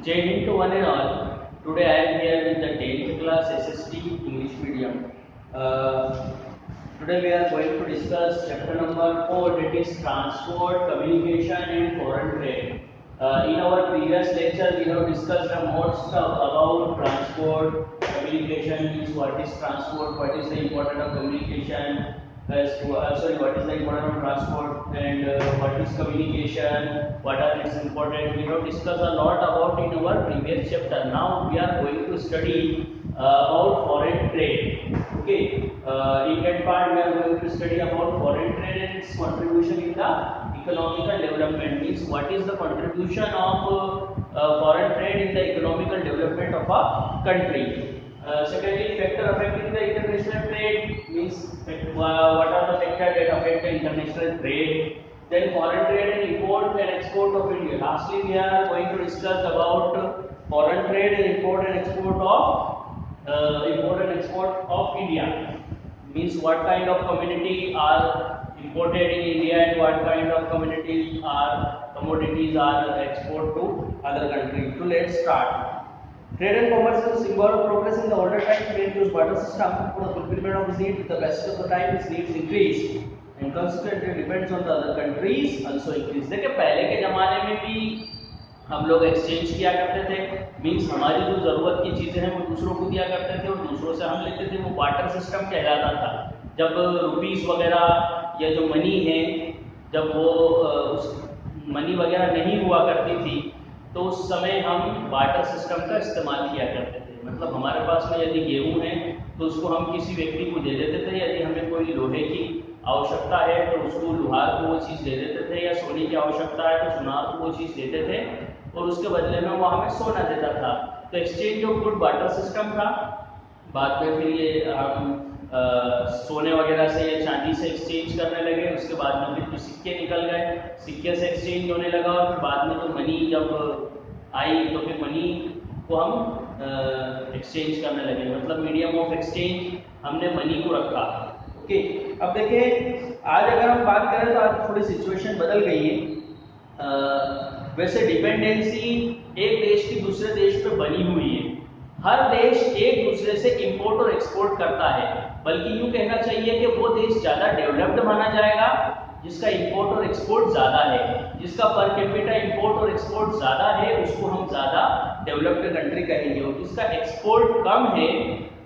Jai Hind to one and all. Today I am here with the 10th class SST English medium. Today we are going to discuss chapter number 4, that is transport, communication and foreign trade. In our previous lecture we have discussed more stuff about transport, communication, means what is transport, what is the importance of communication, what is the importance of transport, and what is communication, what are its importance. We have discussed a lot about in our previous chapter. Now we are going to study about foreign trade. Okay, in that part we are going to study about foreign trade and its contribution in the economical development. Means what is the contribution of foreign trade in the economical development of a country. Secondly, factor affecting the international trade, means what are the factors that affect the international trade. Then foreign trade and import and export of India. Lastly, we are going to discuss about foreign trade and import and export of India. Means what kind of commodity are imported in India and what kind of commodities are exported to other countries. So let's start. Trade and commerce is a symbol of progress. In the older times, men used barter system for the fulfillment of his needs. With the passage of the time, his needs increase, and consequently depends on the other countries also increase. देखिए पहले के ज़माने में भी हम लोग exchange किया करते थे, मीन्स हमारी जो ज़रूरत की चीज़ें हैं वो दूसरों को दिया करते थे और दूसरों से हम लेते थे. वो बार्टर सिस्टम कहलाता था. जब रुपीस वगैरह या जो मनी है, जब वो मनी वगैरह नहीं हुआ करती थी तो उस समय हम बार्टर सिस्टम का इस्तेमाल किया करते थे. मतलब हमारे पास में यदि गेहूं है तो उसको हम किसी व्यक्ति को दे देते थे. यदि हमें कोई लोहे की आवश्यकता है तो उसको लोहार को वो चीज़ दे देते थे, या सोने की आवश्यकता है तो सुनार को वो चीज़ देते थे और उसके बदले में वो हमें सोना देता था. तो exchange of good barter system था. बाद में फिर ये हम सोने वगैरह से या चांदी से एक्सचेंज करने लगे. उसके बाद में फिर तो सिक्के निकल गए, सिक्के से एक्सचेंज होने लगा और फिर बाद में तो मनी जब आई तो फिर मनी को हम एक्सचेंज करने लगे. मतलब मीडियम ऑफ एक्सचेंज हमने मनी को रखा. ओके, अब देखिए आज अगर हम बात करें तो आज थोड़ी सिचुएशन बदल गई है. वैसे डिपेंडेंसी एक देश की दूसरे देश पे बनी हुई है. हर देश एक दूसरे से इंपोर्ट और एक्सपोर्ट करता है, बल्कि यूँ कहना चाहिए कि वो देश ज़्यादा डेवलप्ड माना जाएगा जिसका इंपोर्ट और एक्सपोर्ट ज़्यादा है. जिसका पर कैपिटा इंपोर्ट और एक्सपोर्ट ज़्यादा है उसको हम ज़्यादा डेवलप्ड कंट्री कहेंगे, और जिसका एक्सपोर्ट कम है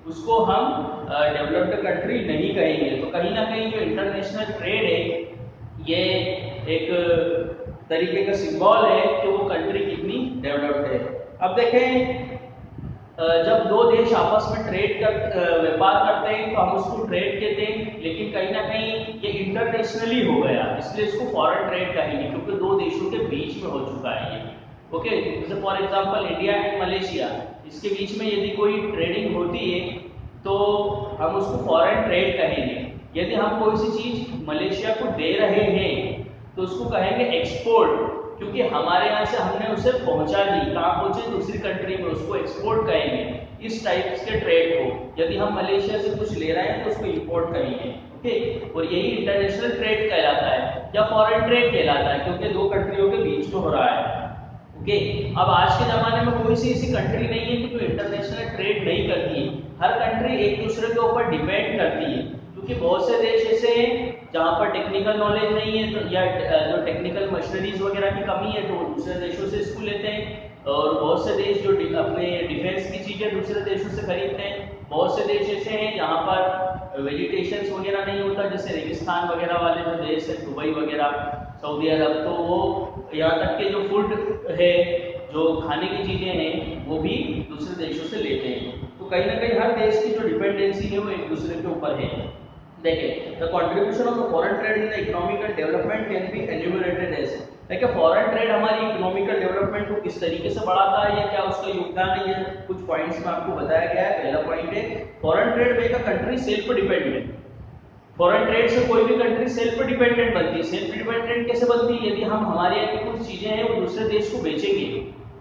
उसको हम डेवलप्ड कंट्री नहीं कहेंगे. तो कहीं ना कहीं जो इंटरनेशनल ट्रेड है ये एक तरीके का सिंबल है कि वो कंट्री कितनी डेवलप्ड है. अब देखें, जब दो देश आपस में व्यापार करते हैं तो हम उसको ट्रेड कहते हैं, लेकिन कहीं ना कहीं ये इंटरनेशनली हो गया इसलिए इसको फॉरेन ट्रेड कहेंगे, क्योंकि दो देशों के बीच में हो चुका है ये. ओके, जैसे for example India and Malaysia, इसके बीच में यदि कोई ट्रेडिंग होती है तो हम उसको फॉरेन ट्रेड कहेंगे. यदि हम कोई सी चीज़ मलेशिया को दे रहे हैं तो उसको कहेंगे एक्सपोर्ट, क्योंकि हमारे यहाँ से हमने उसे पहुंचा दी. कहाँ पहुंचे? दूसरी कंट्री में. उसको एक्सपोर्ट कहेंगे. इस टाइप के ट्रेड को यदि हम मलेशिया से कुछ ले रहे हैं तो उसको इंपोर्ट कहेंगे. ओके, और यही इंटरनेशनल ट्रेड कहलाता है या फॉरेन ट्रेड कहलाता है, क्योंकि दो कंट्रियों के बीच में हो रहा है. ओके, अब आज के ज़माने में कोई सी ऐसी कंट्री नहीं है कि जो इंटरनेशनल ट्रेड नहीं करती है. हर कंट्री एक दूसरे के ऊपर डिपेंड करती है, क्योंकि बहुत से देश ऐसे हैं जहाँ पर टेक्निकल नॉलेज नहीं है तो या जो टेक्निकल मशीनरीज वगैरह की कमी है तो वो दूसरे देशों से इसको लेते हैं. और बहुत से देश जो अपने डिफेंस की चीज़ें दूसरे देशों से खरीदते हैं. बहुत से देश ऐसे हैं जहाँ पर वेजिटेशंस वगैरह नहीं होता, जैसे रेगिस्तान वगैरह वाले जो देश है, दुबई वगैरह, सऊदी अरब, तो वो यहाँ तक के जो फूड है, जो खाने की चीज़ें हैं वो भी दूसरे देशों से लेते हैं. तो कहीं ना कहीं हर देश की जो डिपेंडेंसी है वो एक दूसरे के ऊपर है. देखिए, the contribution of the foreign trade in the economical development can be enumerated as. देखिए, फॉरेन ट्रेड हमारी इकोनॉमिकल डेवलपमेंट को किस तरीके से बढ़ाता है या क्या उसका योगदान है, ये कुछ पॉइंट्स में आपको बताया गया है. पहला पॉइंट है foreign trade make a country self dependent. Foreign trade से कोई भी कंट्री सेल्फ डिपेंडेंट बनती है. सेल्फ डिपेंडेंट कैसे बनती है? यदि हम हमारे यहाँ की कुछ चीजें हैं वो दूसरे देश को बेचेंगे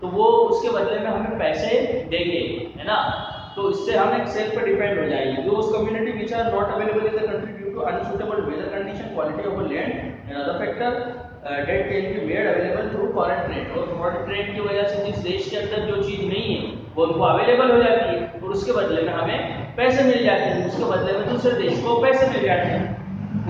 तो वो उसके बदले में हमें पैसे देंगे, है ना. तो इससे हम एक सेल्फ डिपेंड हो जाएंगे. Those community which are not available in the country due to unsuitable weather condition, quality of land and other factor, that can be made available through foreign trade, और फॉरेन ट्रेड की वजह से जिस देश के अंदर जो चीज नहीं है वो उनको अवेलेबल हो जाती है, और उसके बदले में हमें पैसे मिल जाते हैं, उसके बदले में दूसरे देश को पैसे मिल जाते हैं।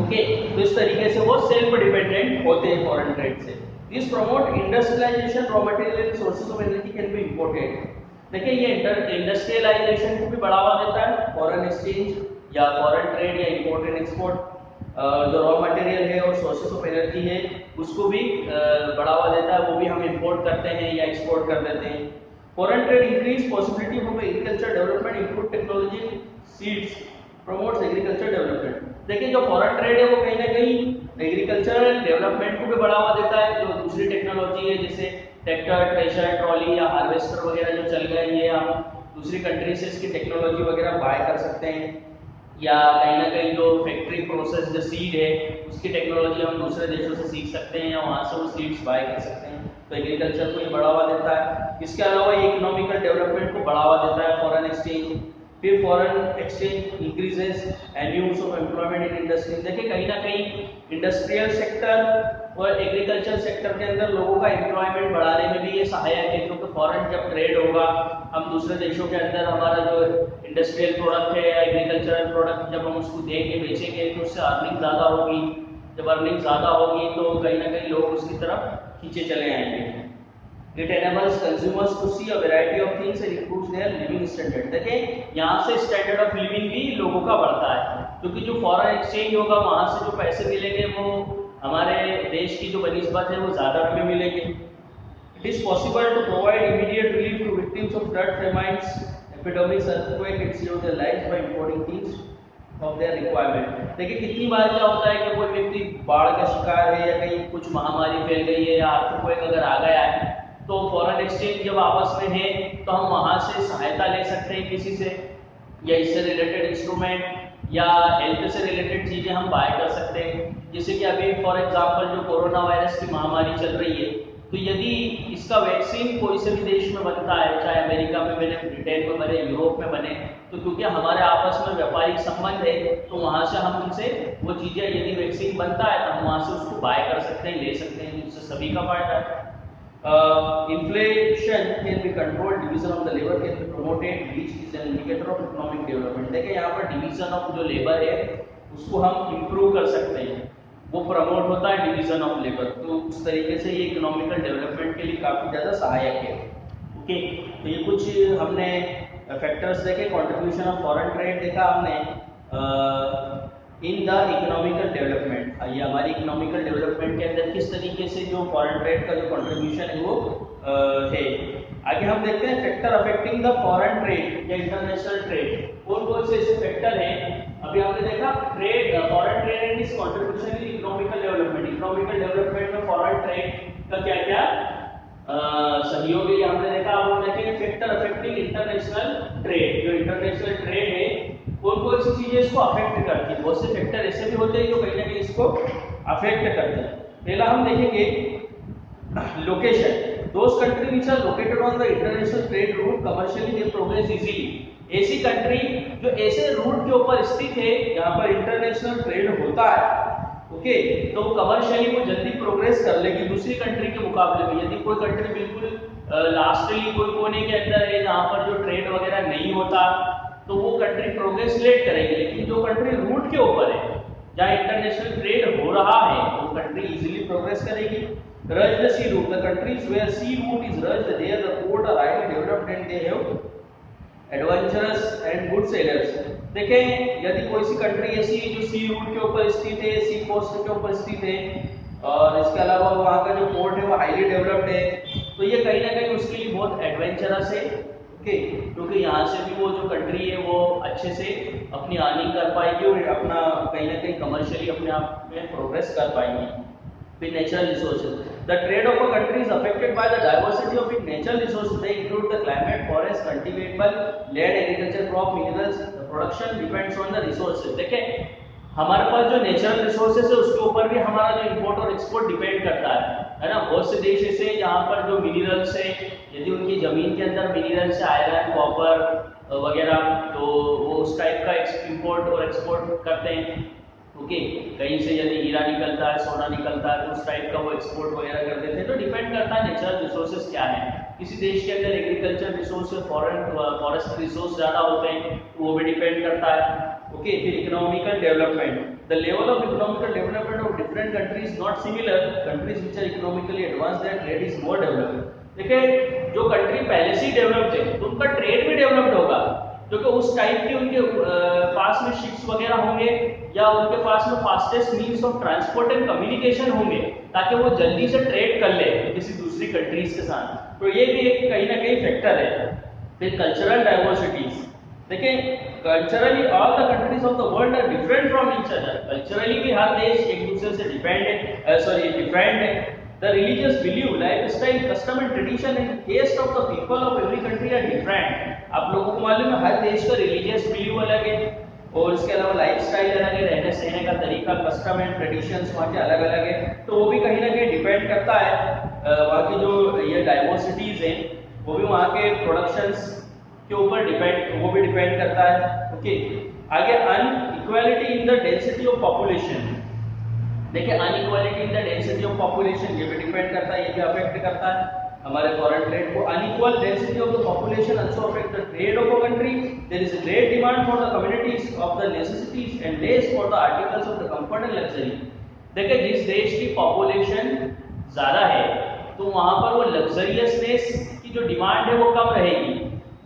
ओके, तो इस तरीके से वो सेल्फ डिपेंडेंट होते हैं फॉरेन ट्रेड से। This promote industrialisation, raw material and sources of energy can be imported. देखिए ये इंडस्ट्रियलाइजेशन को भी बढ़ावा देता है फॉरेन एक्सचेंज या फॉरेन ट्रेड या इंपोर्ट एंड एक्सपोर्ट। जो रॉ मटेरियल है और सोर्सेज ऑफ एनर्जी है उसको भी बढ़ावा देता है, वो भी हम इंपोर्ट करते हैं या एक्सपोर्ट कर देते हैं। Foreign trade increase possibility of agriculture development, improve technology, seeds, promotes agriculture development. देखिए जो फॉरेन ट्रेड है वो कहीं ना कहीं एग्रीकल्चरल डेवलपमेंट को भी बढ़ावा देता है। जो दूसरी टेक्नोलॉजी है जैसे ट्रैक्टर, थ्रेशर, ट्रॉली या हार्वेस्टर वगैरह जो चल गए, ये हम दूसरी कंट्री से इसकी टेक्नोलॉजी वगैरह बाय कर सकते हैं, या कहीं ना कहीं जो फैक्ट्री प्रोसेस जो सीड है उसकी टेक्नोलॉजी हम दूसरे देशों से सीख सकते हैं या वहाँ से वो सीड्स बाय कर सकते हैं। तो एग्रीकल्चर को ये बढ़ावा देता है। इसके अलावा ये इकोनॉमिकल डेवलपमेंट को बढ़ावा देता है फॉरेन एक्सचेंज। फिर foreign exchange increases avenues of employment in industry. देखिए कहीं ना कहीं इंडस्ट्रियल सेक्टर और एग्रीकल्चर सेक्टर के अंदर लोगों का एम्प्लॉयमेंट बढ़ाने में भी ये सहायक है, क्योंकि फॉरेन जब ट्रेड होगा, हम दूसरे देशों के अंदर हमारा जो इंडस्ट्रियल प्रोडक्ट है या एग्रीकल्चरल प्रोडक्ट जब हम उसको देंगे बेचेंगे तो उससे अर्निंग ज़्यादा होगी। जब अर्निंग ज़्यादा होगी तो कहीं ना कहीं लोग उसकी तरफ खींचे चले आएंगे। It enables consumers to see a variety of things and improves their living standard। देखें यहाँ से स्टैंडर्ड ऑफ लिविंग भी लोगों का बढ़ता है, क्योंकि जो फॉरेन एक्सचेंज होगा वहाँ से जो पैसे मिलेंगे वो हमारे देश की जो बनिस्बत है वो ज़्यादा हमें मिलेंगे। It is possible to provide immediate relief to victims of flood, famines, epidemics, earthquake and save their lives by importing things of their requirement। देखिए कितनी बार क्या होता है कि कोई व्यक्ति बाढ़ का शिकार है या कहीं कुछ महामारी फैल गई है या अर्थक्वेक अगर आ गया है, तो फॉरेन एक्सचेंज जब आपस में है तो हम वहां से सहायता ले सकते हैं किसी से, या इससे रिलेटेड इंस्ट्रूमेंट या हेल्थ से रिलेटेड चीजें हम बाय कर सकते हैं। जैसे कि अभी फॉर एग्जांपल जो कोरोना वायरस की महामारी चल रही है, तो यदि इसका वैक्सीन कोई से भी देश में बनता है, चाहे अमेरिका में बने, ब्रिटेन में बने, यूरोप में बने, तो क्योंकि हमारे आपस में व्यापारिक संबंध है तो वहां से हम उनसे वो चीजें, यदि वैक्सीन बनता है तो हम वहां से उसको बाय कर सकते हैं, ले सकते हैं, जिससे सभी का फायदा है। Inflation can be controlled, division of the labor can be promoted, which is an indicator of economic development। देखिए यहाँ पर डिवीजन ऑफ जो लेबर है उसको हम इम्प्रूव कर सकते हैं, वो प्रमोट होता है डिवीजन ऑफ लेबर, तो उस तरीके से ये इकोनॉमिकल डेवलपमेंट के लिए काफी ज्यादा सहायक है। ओके, तो ये कुछ हमने फैक्टर्स देखे। कंट्रीब्यूशन ऑफ फॉरेन ट्रेड देखा हमने इन द इकोनॉमिकल डेवलपमेंट। ये हमारी इकोनॉमिकल डेवलपमेंट के अंदर किस तरीके से जो फॉरेन ट्रेड का जो कंट्रीब्यूशन है वो है। आगे हम देखते हैं factor affecting the foreign trade या इंटरनेशनल ट्रेड। कौन कौन से ऐसे फैक्टर हैं? अभी हमने देखा trade, foreign trade and it's contribution in economical development. Economical development में फॉरेन ट्रेड का क्या क्या सहयोग है हमने देखा। अब हम देखेंगे फैक्टर अफेक्टिंग इंटरनेशनल ट्रेड। जो इंटरनेशनल ट्रेड है कौन कौन सी चीजें इसको अफेक्ट करती है। बहुत से फैक्टर ऐसे भी होते हैं जो कहीं ना कहीं इसको अफेक्ट करते हैं। पहला हम देखेंगे location. Those country which are located on the international trade route commercially they progress easily. ऐसी कंट्री जो ऐसे रूट के ऊपर स्थित है जहां पर इंटरनेशनल ट्रेड होता है, ओके, तो वो कमर्शियली वो जल्दी प्रोग्रेस कर लेगी दूसरी कंट्री के मुकाबले में। यदि कोई कंट्री बिल्कुल लास्टली कोई कोने के अंदर है जहां पर जो ट्रेड वगैरह नहीं होता, तो वो कंट्री प्रोग्रेस लेट करेगी। लेकिन जो कंट्री रूट के ऊपर है जहां इंटरनेशनल ट्रेड हो रहा है, वो कंट्री इजीली प्रोग्रेस करेगी। Rudge the sea route, the countries where sea route is rudged, there the port are highly developed and they have adventurous and good sailors। देखें यदि कोई सी कंट्री ऐसी जो सी रूट के ऊपर स्थित है, सी कोस्ट के ऊपर स्थित है, और इसके अलावा वहाँ का जो पोर्ट है वो हाईली डेवलप्ड है, तो ये कहीं ना कहीं उसके लिए बहुत एडवेंचरस है। ओके, क्योंकि यहाँ से भी वो जो कंट्री है वो अच्छे से अपनी अर्निंग कर पाएगी और अपना कहीं ना कहीं कमर्शियली अपने आप में प्रोग्रेस कर पाएंगी। फिर natural resources. The trade of a country is affected by the diversity of its natural resources. They include the climate, forest, cultivable land, agriculture, crop, minerals. The production depends on the resources। देखें हमारे पास जो natural resources है उसके ऊपर भी हमारा जो import और एक्सपोर्ट डिपेंड करता है ना। बहुत से देश ऐसे जहाँ पर जो मिनरल्स है, यदि उनकी जमीन के अंदर मिनरल्स है, आयरन, कॉपर वगैरह, तो वो उस टाइप का इंपोर्ट और एक्सपोर्ट करते हैं। ओके, कहीं से यदि हीरा निकलता है, सोना निकलता है, तो उस टाइप का वो एक्सपोर्ट वगैरह कर देते हैं। तो डिपेंड करता है नेचुरल रिसोर्सेज क्या है। किसी देश के अंदर एग्रीकल्चर रिसोर्स, फॉरेस्ट रिसोर्स ज़्यादा होते हैं, तो वो भी डिपेंड करता है। ओके, फिर economical development, the level of economical development of different countries not similar, countries which are economically advanced their trade is more developed. देखिए, जो कंट्री पहले से ही डेवलप्ड है तो उनका ट्रेड भी डेवलप्ड होगा, क्योंकि उस टाइप के उनके पास में शिप्स वगैरह होंगे, या उनके पास में fastest means of transport and communication होंगे, ताकि वो जल्दी से ट्रेड कर ले किसी दूसरी कंट्रीज के साथ। तो ये भी एक कहीं ना कहीं फैक्टर है। फिर कल्चरल डाइवर्सिटीज, देखिए culturally all the countries of the world are different from each other. Culturally भी हर देश एक दूसरे से डिफरेंट है। The religious belief, lifestyle, custom and tradition and taste of the people of every country are different. आप लोगों को मालूम है हर देश का religious belief अलग है, और इसके अलावा लाइफस्टाइल अलग है, रहने सहने का तरीका, कस्टम एंड ट्रेडिशंस वहाँ के अलग अलग है। तो वो भी कहीं ना कहीं डिपेंड करता है, वहाँ की जो ये डाइवर्सिटीज हैं वो भी वहाँ के प्रोडक्शंस के ऊपर वो भी डिपेंड करता है। ओके, आगे inequality in the density of population, देखिए inequality in the density of population ये भी डिपेंड करता है, ये भी अफेक्ट करता है हमारे फॉरेन ट्रेड को। Unequal density of the population also affect the trade of a country. There is a great demand for the communities of the necessities and less for the articles of the comfort and luxury. देखिए, जिस देश की population ज्यादा है तो वहां पर वो लग्जरियसनेस की जो डिमांड है वो कम रहेगी,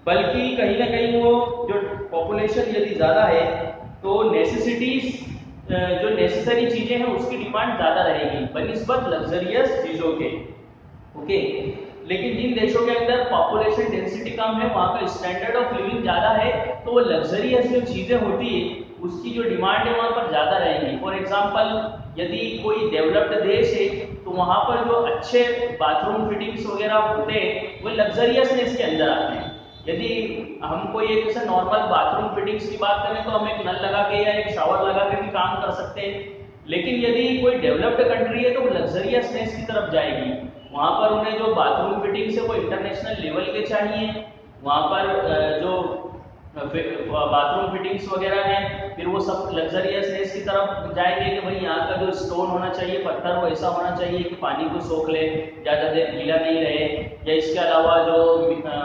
बल्कि कहीं ना कहीं वो जो पॉपुलेशन यदि ज्यादा है तो नेसेसिटीज, जो नेसेसरी चीजें हैं उसकी डिमांड ज्यादा रहेगी बनिस्बत लग्जरियस चीजों के। ओके, लेकिन जिन देशों के अंदर पॉपुलेशन डेंसिटी कम है, वहां का स्टैंडर्ड ऑफ लिविंग ज्यादा है, तो वो लग्जरियस जो चीजें होती है उसकी जो डिमांड है वहां पर ज्यादा रहेगी। फॉर एग्जांपल, यदि कोई डेवलप्ड देश है तो वहां पर जो अच्छे बाथरूम फिटिंग्स वगैरह होते हैं वो लग्जरियसनेस के अंदर आते हैं। यदि हम कोई एक जैसे नॉर्मल बाथरूम फिटिंग्स की बात करें तो हम एक नल लगा के या एक शावर लगा के भी काम कर सकते हैं, लेकिन यदि कोई डेवलप्ड कंट्री है तो वो लग्जरियसनेस की तरफ जाएगी। वहां पर उन्हें जो बाथरूम फिटिंग्स है वो इंटरनेशनल लेवल के चाहिए, वहां पर जो बाथरूम फिटिंग्स वगैरह हैं फिर वो सब लग्जरियसनेस की तरफ जाएंगे कि भाई यहाँ का जो स्टोन होना चाहिए, पत्थर वो ऐसा होना चाहिए कि पानी को सोख ले, ज़्यादा देर गीला नहीं रहे। या इसके अलावा जो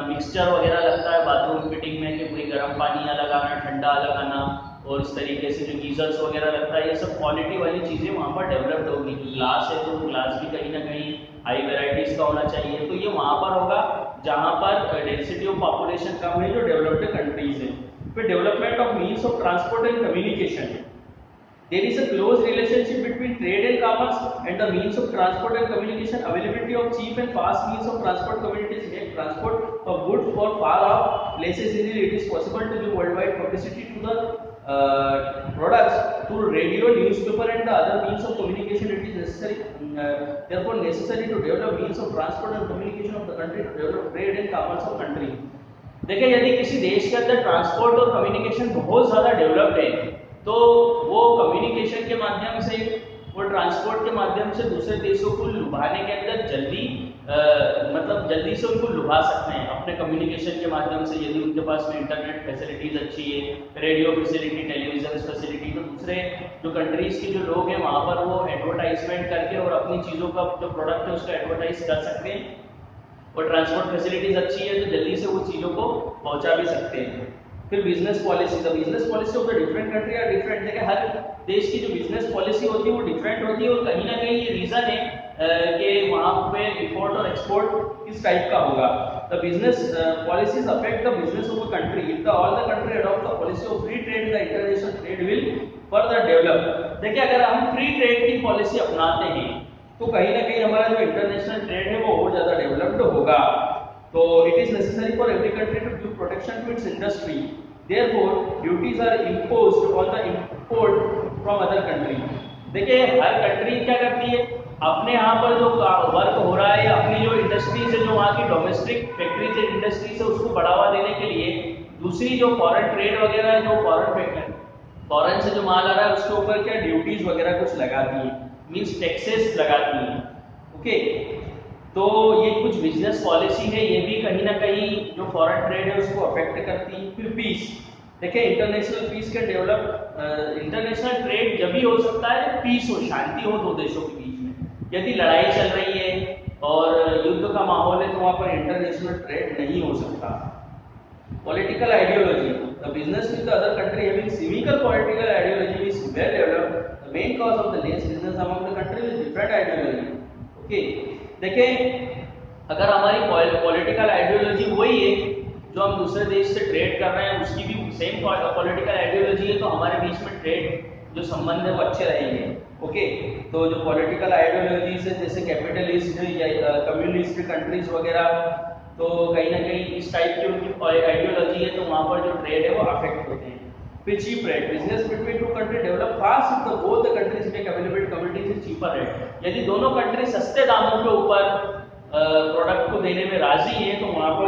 मिक्सचर वगैरह लगता है बाथरूम फिटिंग में कि कोई गर्म पानी लगाना, ठंडा लगाना, और इस तरीके से जो गीजर्स वगैरह लगता है, ये सब क्वालिटी वाली चीज़ें वहाँ पर डेवलप्ड होगी। ग्लास है तो ग्लास भी कहीं ना कहीं हाई वेराइटीज़ का होना चाहिए, तो ये वहाँ पर होगा जहाँ पर डेंसिटी ऑफ पॉपुलेशन कम है, जो डेवलप्ड कंट्रीज है। फिर development of means of transport and communication, there is a close relationship between trade and commerce and the means of transport and communication. Availability of cheap and fast means of transport communities make transport of goods for far off places easily. It is possible to give worldwide publicity to the products through radio, newspaper and the other means of communication. It is necessary therefore necessary to develop means of transport and communication of the country to develop trade and commerce of country. देखिए, यदि किसी देश के अंदर transport और communication बहुत ज़्यादा developed है तो वो कम्युनिकेशन के माध्यम से, वो ट्रांसपोर्ट के माध्यम से दूसरे देशों को लुभाने के अंदर मतलब जल्दी से उनको लुभा सकते हैं अपने कम्युनिकेशन के माध्यम से। यदि उनके पास में इंटरनेट फैसिलिटीज अच्छी है, रेडियो फैसिलिटी, टेलीविजन फैसिलिटी, तो दूसरे जो कंट्रीज के जो लोग हैं वहाँ पर वो एडवर्टाइजमेंट करके और अपनी चीज़ों का जो प्रोडक्ट है उसका एडवर्टाइज कर सकते हैं। और ट्रांसपोर्ट फैसिलिटीज अच्छी है तो जल्दी से वो चीज़ों को पहुँचा भी सकते हैं। फिर business policy, the business policy of the different country are different. देखिए, हर देश की जो बिजनेस पॉलिसी होती है वो डिफरेंट होती है, और कहीं ना कहीं ये रीजन है कि वहाँ पे इंपोर्ट और एक्सपोर्ट किस टाइप का होगा। The business policies affect the business of a country. If the all the country adopt the policy of free trade, the international trade will further develop. देखिए, अगर हम फ्री ट्रेड की policy अपनाते हैं तो कहीं ना कहीं हमारा जो इंटरनेशनल ट्रेड है वो और ज्यादा डेवलप्ड होगा। तो it is necessary for every country to give protection to its industry, therefore duties are imposed on the import from other country. देखिए, हर कंट्री क्या करती है, अपने यहाँ पर जो वर्क हो रहा है, अपनी जो इंडस्ट्रीज है, जो वहाँ की डोमेस्टिक फैक्ट्रीज एंड इंडस्ट्रीज है, उसको बढ़ावा देने के लिए दूसरी जो फॉरेन ट्रेड वगैरह है, जो फॉरेन से जो माल आ रहा है उसके ऊपर क्या ड्यूटीज वगैरह कुछ लगाती है, मीन्स टैक्सेस लगाती है। ओके, तो ये कुछ बिजनेस पॉलिसी है, ये भी कहीं ना कहीं जो फॉरेन ट्रेड है उसको अफेक्ट करती है। फिर पीस, देखिए international piece can develop, international trade जब भी हो सकता है जब पीस हो, शांति हो दो देशों के बीच में। यदि लड़ाई चल रही है और युद्ध का माहौल है तो वहां पर इंटरनेशनल ट्रेड नहीं हो सकता। Political ideology. The business with the other country having similar political ideology is well developed. The main cause of the less business among the country is different ideology. Okay. देखें अगर हमारी political ideology वही है जो हम दूसरे देश से ट्रेड कर रहे हैं, उसकी भी सेम पॉलिटिकल आइडियोलॉजी है, तो हमारे बीच में ट्रेड जो संबंध है वो अच्छे रहेंगे। ओके, तो जो पॉलिटिकल आइडियोलॉजी से जैसे कैपिटलिस्ट या कम्युनिस्ट कंट्रीज वगैरह, तो कहीं ना कहीं इस टाइप की उनकी आइडियोलॉजी है, तो वहां पर जो ट्रेड है वो अफेक्ट होते हैं। फिर cheap rate, business between two country develop fast if the both the countries make available commodities in cheaper rate. यदि दोनों कंट्री सस्ते दामों के ऊपर प्रोडक्ट को देने में राजी है, तो वहां पर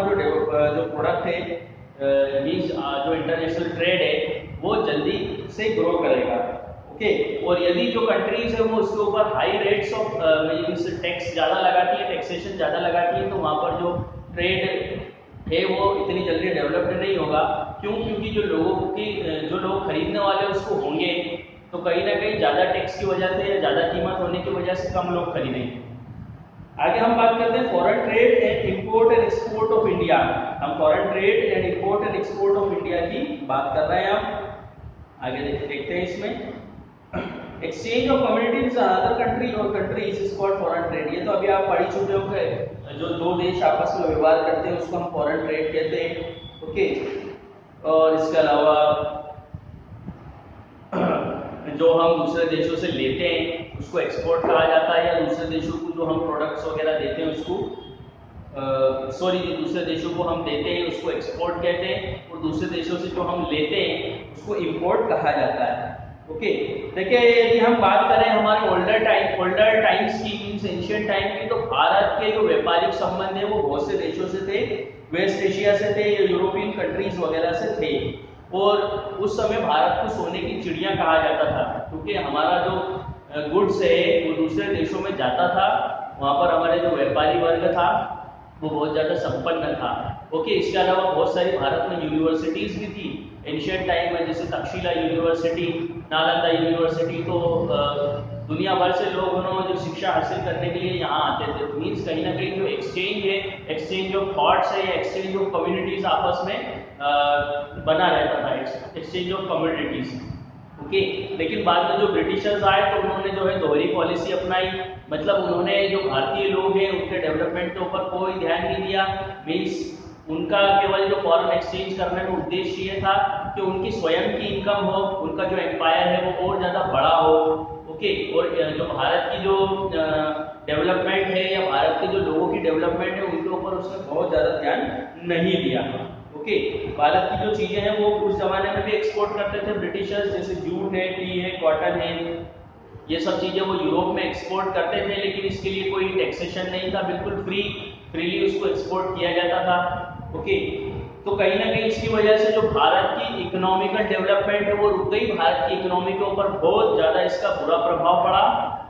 जो प्रोडक्ट है मींस जो इंटरनेशनल ट्रेड है वो जल्दी से ग्रो करेगा। ओके, और यदि जो कंट्रीज है वो उसके ऊपर high rates of means tax ज्यादा लगाती है, टैक्सेशन ज्यादा लगाती है, तो वहां पर जो ट्रेड है वो इतनी जल्दी डेवलप्ड नहीं होगा। क्यों? क्योंकि जो लोग खरीदने वाले उसको होंगे, तो कहीं ना कहीं ज्यादा टैक्स की वजह से या ज्यादा कीमत होने की वजह से कम लोग खरीदेंगे। आगे हम बात करते हैं foreign trade and import and export of India. हम foreign trade and import and export of India की बात कर रहे हैं। हम आगे देखते हैं इसमें exchange of communities other country और countries is called foreign trade. ये तो अभी आप पढ़ चुके होंगे, जो दो देश आपस में व्यवहार करते हैं उसको हम फॉरेन ट्रेड कहते हैं। ओके, और इसके अलावा जो हम दूसरे देशों से लेते हैं उसको एक्सपोर्ट कहा जाता है, या दूसरे देशों को जो हम प्रोडक्ट्स वगैरह देते हैं उसको दूसरे देशों को हम देते हैं उसको एक्सपोर्ट कहते हैं, और दूसरे देशों से जो हम लेते हैं उसको इंपोर्ट कहा जाता है। ओके, देखिए यदि हम बात करें हमारे ओल्डर टाइम्स की, मींस एंशिएंट टाइम की, तो भारत के जो व्यापारिक संबंध है वो बहुत से देशों से थे, वेस्ट एशिया से थे, यूरोपियन कंट्रीज वगैरह से थे। और उस समय भारत को सोने की चिड़िया कहा जाता था, क्योंकि हमारा जो गुड्स है वो दूसरे देशों में जाता था, वहां पर हमारे जो व्यापारी वर्ग था वो बहुत ज्यादा संपन्न था। ओके, इसके अलावा बहुत सारी भारत में यूनिवर्सिटीज भी थी एंशिएंट टाइम में, जैसे तक्षशिला यूनिवर्सिटी, नालंदा यूनिवर्सिटी। तो दुनिया भर से लोग उन्होंने जो शिक्षा हासिल करने के लिए यहाँ आते थे। मीन्स कहीं ना कहीं जो एक्सचेंज है, एक्सचेंज ऑफ थॉट्स है, एक्सचेंज ऑफ कम्युनिटीज आपस में बना रहता था, एक्सचेंज ऑफ कम्युनिटीज। ओके, लेकिन बाद में जो ब्रिटिशर्स आए तो उन्होंने जो है दोहरी पॉलिसी अपनाई, मतलब उन्होंने जो भारतीय लोग हैं उनके डेवलपमेंट के ऊपर कोई ध्यान नहीं दिया। मीन्स उनका केवल जो फॉरेन एक्सचेंज करने का उद्देश्य ये था कि उनकी स्वयं की इनकम हो, उनका जो एम्पायर है वो और ज्यादा बड़ा हो। ओके, और जो भारत की जो डेवलपमेंट है या भारत के जो लोगों की डेवलपमेंट है उनके ऊपर उसने बहुत ज्यादा ध्यान नहीं दिया। ओके, भारत की जो चीजें हैं वो उस जमाने में भी एक्सपोर्ट करते थे ब्रिटिशर्स, जैसे जूट है, टी है, कॉटन है, ये सब चीजें वो यूरोप में एक्सपोर्ट करते थे, लेकिन इसके लिए कोई टैक्सेशन नहीं था, बिल्कुल फ्रीली उसको एक्सपोर्ट किया जाता था। ओके, तो कहीं ना कहीं इसकी वजह से जो भारत की इकोनॉमिकल डेवलपमेंट है वो रुक गई, भारत की इकोनॉमी के ऊपर बहुत ज्यादा इसका बुरा प्रभाव पड़ा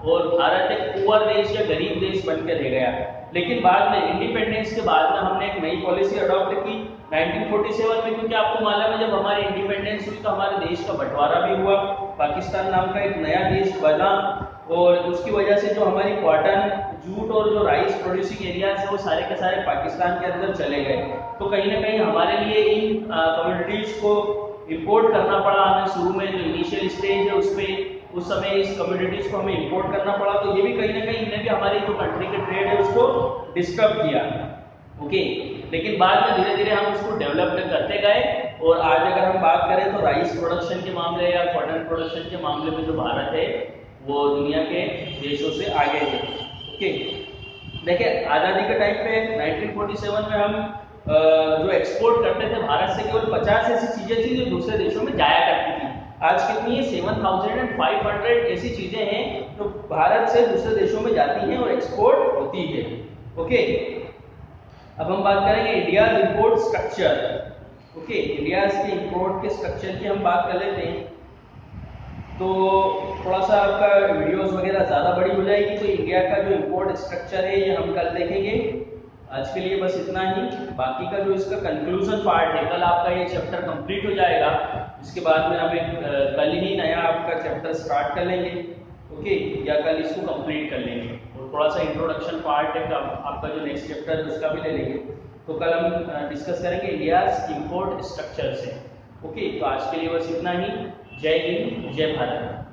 और भारत एक पुअर देश या गरीब देश बन के रह गया। लेकिन बाद में इंडिपेंडेंस के बाद में हमने एक नई पॉलिसी अडॉप्ट की 1947 में, क्योंकि आपको मालूम है जब हमारी इंडिपेंडेंस हुई तो हमारे देश का बंटवारा भी हुआ, पाकिस्तान नाम का एक नया देश बना, और उसकी वजह से जो हमारी कॉटन, जूट और जो राइस प्रोड्यूसिंग एरियाज है वो सारे के सारे पाकिस्तान के अंदर चले गए। तो कहीं ना कहीं हमारे लिए इन कम्युनिटीज को इंपोर्ट करना पड़ा हमें। शुरू में जो इनिशियल स्टेज है उस समय इस कम्युनिटीज को हमें इंपोर्ट करना पड़ा, तो ये भी कहीं ना कहीं इन्हें भी हमारी जो कंट्री के ट्रेड है उसको डिस्टर्ब किया। ओके, लेकिन बाद में धीरे धीरे हम उसको डेवलप करते गए, और आज अगर हम बात करें तो राइस प्रोडक्शन के मामले या कॉटन प्रोडक्शन के मामले में जो भारत है वो दुनिया के देशों से आगे है। ओके, देखिए आज़ादी के टाइम पे 1947 में हम जो एक्सपोर्ट करते थे भारत से केवल 50 ऐसी चीजें थी जो दूसरे देशों में जाया करती थी। आज कितनी है? 7500 ऐसी चीजें हैं जो भारत से दूसरे देशों में जाती हैं और एक्सपोर्ट होती है। ओके, अब हम बात करेंगे India import structure. Okay, India के इंपोर्ट के स्ट्रक्चर की हम बात कर लेते हैं। तो थोड़ा सा आपका वीडियोस वगैरह ज़्यादा बड़ी हो जाएगी, तो इंडिया का जो इंपोर्ट स्ट्रक्चर है ये हम कल देखेंगे। आज के लिए बस इतना ही। बाकी का जो इसका कंक्लूजन पार्ट है, कल आपका ये चैप्टर कंप्लीट हो जाएगा। इसके बाद में हम कल ही नया आपका चैप्टर स्टार्ट कर लेंगे, ओके, या कल इसको कंप्लीट कर लेंगे। और थोड़ा सा इंट्रोडक्शन पार्ट है आपका जो नेक्स्ट चैप्टर है उसका भी ले लेंगे। तो कल हम डिस्कस करेंगे इंडियाज इंपोर्ट स्ट्रक्चर से। ओके, तो आज के लिए बस इतना ही। जय हिंद, जय भारत।